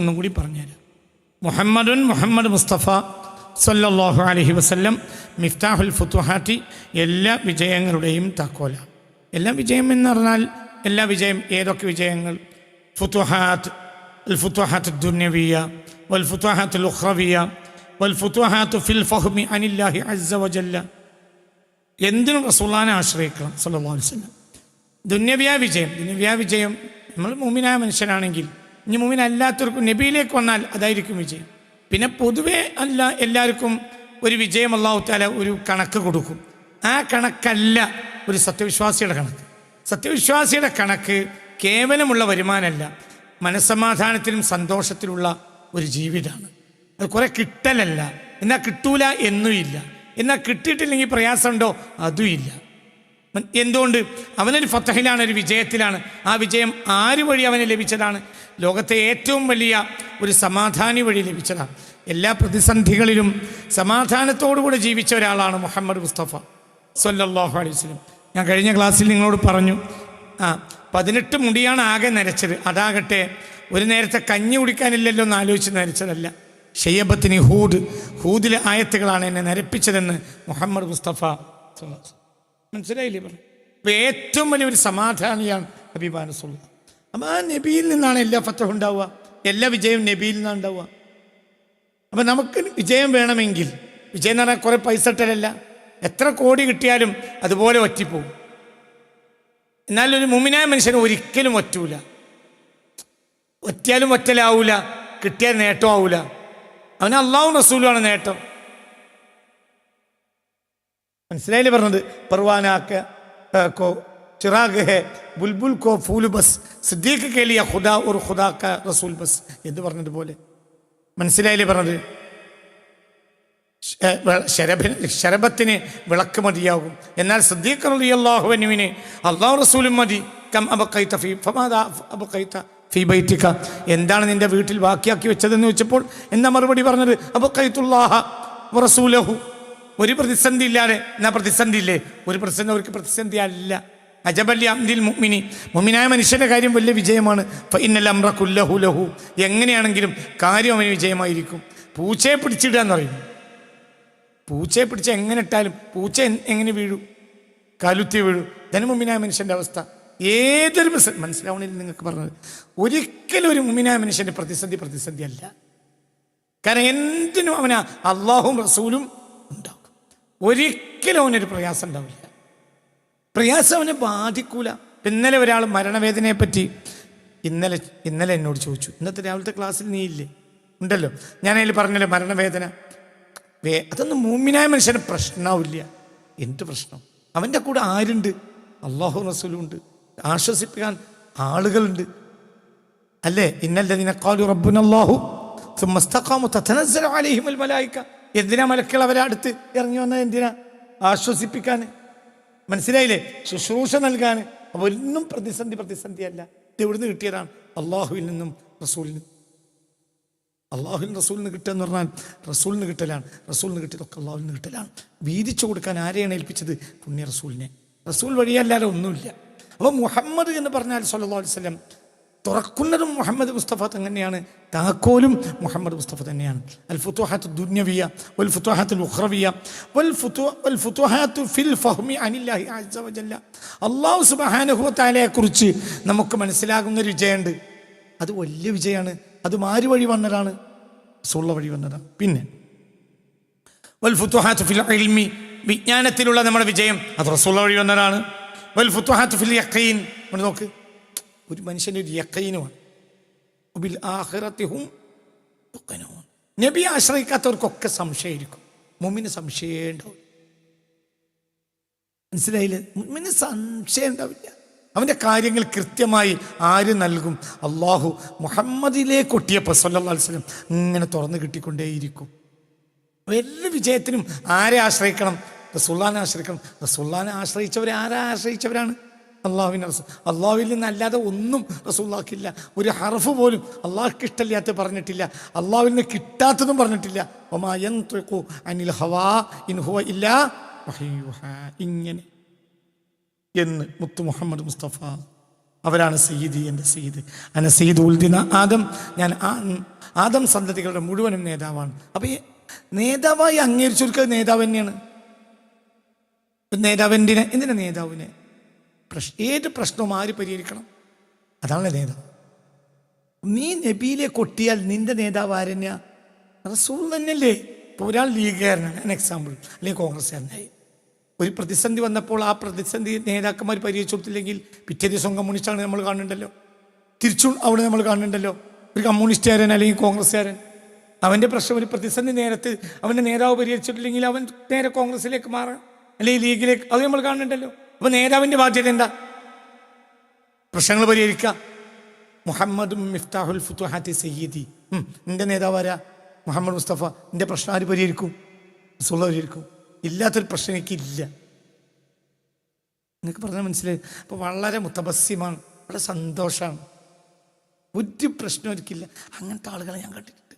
ഒന്നും കൂടി പറഞ്ഞുതരാം. മുഹമ്മദ് മുസ്തഫ സല്ലല്ലാഹു അലൈഹി വസല്ലം മിഫ്താഹുൽ ഫുതുഹാത്തി, എല്ലാ വിജയങ്ങളുടെയും താക്കോല. എല്ലാ വിജയം എന്ന് പറഞ്ഞാൽ എല്ലാ വിജയം ഏതൊക്കെ വിജയങ്ങൾ? ഫുതുഹാത്ത്, അൽ ഫുതുഹാത്ത് ദുന്യവിയ വൽ ഫുതുഹാത്തുൽ ഉഖ്റവിയ വൽ ഫുതുഹാത്തു ഫിൽ ഫഹ്മി അനില്ലാഹി അസ്സ വജല്ല. എന്തിനും റസൂലുള്ളാഹിനെ ആശ്രയിക്കണം സല്ലല്ലാഹു അലൈഹി വസല്ലം. ദുന്യവിയ വിജയം നമ്മൾ മുഅ്മിനായ മനുഷ്യനാണെങ്കിൽ, ഇനി മുഅ്മിൻ അല്ലാത്തവർക്കും നബിയിലേക്ക് വന്നാൽ അതായിരിക്കും വിജയം. പിന്നെ പൊതുവെ അല്ല എല്ലാവർക്കും ഒരു വിജയം അല്ലാഹു തആല ഒരു കണക്ക് കൊടുക്കും. ആ കണക്കല്ല ഒരു സത്യവിശ്വാസിയുടെ കണക്ക്. സത്യവിശ്വാസിയുടെ കണക്ക് കേവലമുള്ള വരുമാനമല്ല, മനസ്സമാധാനത്തിലും സന്തോഷത്തിലുള്ള ഒരു ജീവിതമാണ്. അത് കുറേ കിട്ടലല്ല, എന്നാൽ കിട്ടൂല എന്നുമില്ല, എന്നാൽ കിട്ടിയിട്ടില്ലെങ്കിൽ പ്രയാസമുണ്ടോ അതുമില്ല. എന്തുകൊണ്ട്? അവനൊരു ഫതഹിലാണ്, ഒരു വിജയത്തിലാണ്. ആ വിജയം ആര് വഴി അവന് ലഭിച്ചതാണ്? ലോകത്തെ ഏറ്റവും വലിയ ഒരു സമാധാനി വഴി ലഭിച്ചതാണ്. എല്ലാ പ്രതിസന്ധികളിലും സമാധാനത്തോടുകൂടെ ജീവിച്ച ഒരാളാണ് മുഹമ്മദ് മുസ്തഫ സല്ലല്ലാഹു അലൈഹി വസല്ലം. ഞാൻ കഴിഞ്ഞ ക്ലാസ്സിൽ നിങ്ങളോട് പറഞ്ഞു, 18 മുടിയാണ് ആകെ നരച്ചത്. അതാകട്ടെ ഒരു നേരത്തെ കഞ്ഞി കുടിക്കാനില്ലല്ലോ എന്ന് ആലോചിച്ച് നരച്ചതല്ല. ഷയ്യബത്തിന് ഹൂദിലെ ആയത്തുകളാണ് എന്നെ നരപ്പിച്ചതെന്ന് മുഹമ്മദ് മുസ്തഫ. മനസ്സിലായില്ലേ പറഞ്ഞു? അപ്പോൾ ഏറ്റവും വലിയൊരു സമാധാനിയാണ് ഹബീബാന റസൂലുള്ളാഹി. അപ്പം ആ നബിയിൽ നിന്നാണ് എല്ലാ ഫതഹും ഉണ്ടാവുക, എല്ലാ വിജയവും നബിയിൽ നിന്നാണ് ഉണ്ടാവുക. അപ്പം നമുക്ക് വിജയം വേണമെങ്കിൽ, വിജയം എന്ന് പറഞ്ഞാൽ കുറേ പൈസ ഇട്ടലല്ല, എത്ര കോടി കിട്ടിയാലും അതുപോലെ ഒറ്റിപ്പോവും. എന്നാൽ ഒരു മുഅ്മിനായ മനുഷ്യന് ഒരിക്കലും ഒറ്റൂല. ഒറ്റിയാലും ഒറ്റലാവൂല, കിട്ടിയാൽ നേട്ടമാവൂല. അവന് അല്ലാഹുവും റസൂലുമാണ് നേട്ടം. മനസ്സിലായില്ലേ പറഞ്ഞത്? പർവാനാക്ക കോ ചിറാഗ് ഹെ ബുൽബുൽ കോ ഫൂൽ ബസ് സിദ്ദീഖ് കെ ലിയ ഖുദാ और ഖുദാ കാ റസൂൽ ബസ് എന്ന് പറഞ്ഞതുപോലെ. മനസ്സിലായില്ലേ പറഞ്ഞത്? ശരബത്തിന് വിളക്ക് മതിയാകും, എന്നാൽ സിദ്ദീഖ് റളിയല്ലാഹു അൻഹുവിന് അല്ലാഹു റസൂലും മതി. കം അബഖൈത ഫീ ഫമാദാ അബഖൈത ഫീ ബൈതിക, എന്താണ് നിന്റെ വീട്ടിൽ ബാക്കിയാക്കി വെച്ചതെന്ന് ചോദിച്ചപ്പോൾ എന്താ മറുപടി പറഞ്ഞത്? അബഖൈതുല്ലാഹ വറസൂലഹു. ഒരു പ്രതിസന്ധി ഇല്ലാതെ. എന്നാ പ്രതിസന്ധി ഇല്ലേ? ഒരു പ്രതിസന്ധി അവർക്ക് പ്രതിസന്ധി അല്ല. അജബല്ലി അംദിൽ മുഅ്മിനി, മുഅ്മിനായ മനുഷ്യൻ്റെ കാര്യം വലിയ വിജയമാണ്. ഫഇന്നൽ അംറ കുല്ലഹു ലഹു, എങ്ങനെയാണെങ്കിലും കാര്യം അവന് വിജയമായിരിക്കും. പൂച്ചയെ പിടിച്ചിടുക എന്ന് പറയും. പൂച്ചയെ പിടിച്ച് എങ്ങനെ ഇട്ടാലും പൂച്ച എങ്ങനെ വീഴും? കാലുത്തി വീഴും. ഇതാണ് മുഅ്മിനായ മനുഷ്യൻ്റെ അവസ്ഥ. ഏതൊരു മനസ്സിലാവണില്ല നിങ്ങൾക്ക് പറഞ്ഞത്? ഒരിക്കലും ഒരു മുഅ്മിനായ മനുഷ്യൻ്റെ പ്രതിസന്ധി അല്ല. കാരണം എന്തിനും അവന് അല്ലാഹുവും റസൂലും ഉണ്ടാവും. ഒരിക്കലും അവനൊരു പ്രയാസം ഉണ്ടാവില്ല. പ്രയാസം അവനെ ബാധിക്കൂല. ഇന്നലെ ഒരാൾ മരണവേദനയെ പറ്റി ഇന്നലെ എന്നോട് ചോദിച്ചു. ഇന്നത്തെ രാവിലത്തെ ക്ലാസ്സിൽ നീ ഇല്ലേ? ഉണ്ടല്ലോ. ഞാനതിൽ പറഞ്ഞല്ലോ മരണവേദന. അതൊന്നും മുഅ്മിനായ മനുഷ്യന് പ്രശ്നമാവില്ല. എന്ത് പ്രശ്നം? അവൻ്റെ കൂടെ ആരുണ്ട്? അല്ലാഹു റസൂലും ഉണ്ട്. ആശ്വസിപ്പിക്കാൻ ആളുകളുണ്ട്. അല്ലേ? ഇന്നല്ലദീന ഖാലു റബ്ബുനല്ലാഹു സുമ്മ ഇസ്തഖാമു തതനസ്സലു അലൈഹിമുൽ മലായിക. എന്തിനാ മലക്കുകൾ അവരെ അടുത്ത് ഇറങ്ങി വന്നത്? എന്തിനാ? ആശ്വസിപ്പിക്കാൻ. മനസ്സിലായില്ലേ? ശുശ്രൂഷ നൽകാൻ. അപ്പോൾ ഒന്നും പ്രതിസന്ധിയല്ല. ഇത് എവിടുന്ന് കിട്ടിയതാണ്? അള്ളാഹുവിൽ നിന്നും റസൂലിൽ നിന്നും. അള്ളാഹുവിൻ റസൂലിന് കിട്ടുക എന്ന് പറഞ്ഞാൽ റസൂലിന് കിട്ടലാണ്. റസൂലിന് കിട്ടിയതൊക്കെ അള്ളാഹുവിന് കിട്ടലാണ്. വീതിച്ചു കൊടുക്കാൻ ആരെയാണ് ഏൽപ്പിച്ചത്? പുണ്യ റസൂലിനെ. റസൂൽ വഴിയല്ലാതെ ഒന്നുമില്ല. അപ്പോൾ മുഹമ്മദ് എന്ന് പറഞ്ഞാൽ സല്ലല്ലാഹു അലൈഹി വസല്ലം തുറക്കുന്നതും മുഹമ്മദ് മുസ്തഫ തന്നെയാണ്, താക്കോലും മുഹമ്മദ് മുസ്തഫ തന്നെയാണ്. അൽ ഫുതുഹാത്തു ദുന്യവിയ വൽ ഫുതുഹാത്തുൽ ഉഖ്റവിയ വൽ ഫുതുഹാത്തു ഫിൽ ഫഹ്മി അനില്ലാഹി അസ്സ വജല്ല. അല്ലാഹു സുബ്ഹാനഹു വ തആലയെക്കുറിച്ച് നമുക്ക് മനസ്സിലാകുന്നൊരു വിജയമുണ്ട്. അത് വലിയ വിജയമാണ്. അത് ആര് വഴി വന്നതാണ്? റസൂലുള്ള വഴി വന്നതാണ്. പിന്നെ വൽ ഫുതുഹാത്തു ഫിൽ ഇൽമി, വിജ്ഞാനത്തിലുള്ള നമ്മുടെ വിജയം അത് റസൂലുള്ള വഴി വന്നതാണ്. വൽ ഫുതുഹാത്തു ഫിൽ യഖീൻ, നോക്ക്, ഒരു മനുഷ്യൻ്റെ ഒരു യഖീനുമാണ്. ബിൽ ആഖിറതി ഹും യുഖിനൂൻ. നബി ആശ്രയിക്കാത്തവർക്കൊക്കെ സംശയമായിരിക്കും. മുഅ്മിന് സംശയമേ ഉണ്ടാവില്ല. മനസ്സിലായില്ലേ? മുഅ്മിന് സംശയം ഉണ്ടാവില്ല. അവൻ്റെ കാര്യങ്ങൾ കൃത്യമായി ആര് നൽകും? അള്ളാഹു മുഹമ്മദിലേക്ക് ഒട്ടിയപ്പോൾ സല്ലല്ലാഹു അലൈഹി വസല്ലം ഇങ്ങനെ തുറന്ന് കിട്ടിക്കൊണ്ടേയിരിക്കും. എല്ലാ വിജയത്തിനും ആരെ ആശ്രയിക്കണം? റസൂലുള്ളാഹിനെ ആശ്രയിക്കണം. റസൂലുള്ളാഹിനെ ആശ്രയിച്ചവർ ആശ്രയിച്ചവരാണ്? അള്ളാഹുവിനെ. അള്ളാഹുവിൽ നിന്നല്ലാതെ ഒന്നും റസൂലുള്ളാഹിക്കില്ല. ഒരു ഹർഫ് പോലും അള്ളാഹ്ക്ക് ഇഷ്ടമില്ലാത്ത പറഞ്ഞിട്ടില്ല. അള്ളാഹുവിൽ നിന്ന് കിട്ടാത്തതും പറഞ്ഞിട്ടില്ല. വമാ യൻതിഖു അനിൽ ഹവാ ഇൻ ഹുവ ഇല്ലാ വഹ്യു യൂഹാ. ഇങ്ങനെ എന്ന് മുത്തു മുഹമ്മദ് മുസ്തഫ അവരാണ് സയ്യിദി, എൻ്റെ സയ്യിദ്. അന സയ്യിദ് ഉൽദിന ആദം, ഞാൻ ആദം സന്തതികളുടെ മുഴുവനും നേതാവാണ്. അപ്പോൾ ഈ നേതാവായി അംഗീകരിച്ചവർക്ക് നേതാവ് തന്നെയാണ്. നേതാവ് എന്തിനാ നേതാവിനെ? ഏത് പ്രശ്നവും ആര് പരിഹരിക്കണം? അതാണ് നേതാവ്. നീ നബിയിലെ കൊട്ടിയാൽ നിന്റെ നേതാവ് ആരെന്നാ? റസൂൽ തന്നെയല്ലേ. ഇപ്പോൾ ഒരാൾ ലീഗുകാരനാണ്, ഞാൻ എക്സാമ്പിൾ, അല്ലെങ്കിൽ കോൺഗ്രസ്സുകാരനായി. ഒരു പ്രതിസന്ധി വന്നപ്പോൾ ആ പ്രതിസന്ധി നേതാക്കന്മാർ പരിഹരിച്ചു കൊടുത്തില്ലെങ്കിൽ പിറ്റേ ദിവസം കമ്മ്യൂണിസ്റ്റാണ് നമ്മൾ കാണുന്നുണ്ടല്ലോ. തിരിച്ചും അവിടെ നമ്മൾ കാണുന്നുണ്ടല്ലോ. ഒരു കമ്മ്യൂണിസ്റ്റുകാരൻ അല്ലെങ്കിൽ കോൺഗ്രസ്സുകാരൻ, അവൻ്റെ പ്രശ്നം ഒരു പ്രതിസന്ധി നേരത്ത് അവൻ്റെ നേതാവ് പരിഹരിച്ചിട്ടില്ലെങ്കിൽ അവൻ നേരെ കോൺഗ്രസ്സിലേക്ക് മാറാം, അല്ലെങ്കിൽ ലീഗിലേക്ക്. അത് നമ്മൾ കാണുന്നുണ്ടല്ലോ. അപ്പോൾ നേതാവിൻ്റെ ബാധ്യത എന്താ? പ്രശ്നങ്ങൾ പരിഹരിക്കുക. മുഹമ്മദും മിഫ്താഹുൽ ഫുതുഹാത്തി സയ്യിദി, നിന്റെ നേതാവാരാ? മുഹമ്മദ് മുസ്തഫ. നിന്റെ പ്രശ്നം ആര് പരിഹരിക്കും? റസൂൽ പരിഹരിക്കും. ഇല്ലാത്തൊരു പ്രശ്നം എനിക്കില്ല. നിങ്ങൾക്ക് പറഞ്ഞാൽ മനസ്സിലായി. അപ്പോൾ വളരെ മുത്തബസ്സിമാണ്, വളരെ സന്തോഷമാണ്. ഒരു പ്രശ്നം ഒരിക്കില്ല. അങ്ങനത്തെ ആളുകളെ ഞാൻ കണ്ടിട്ടില്ല.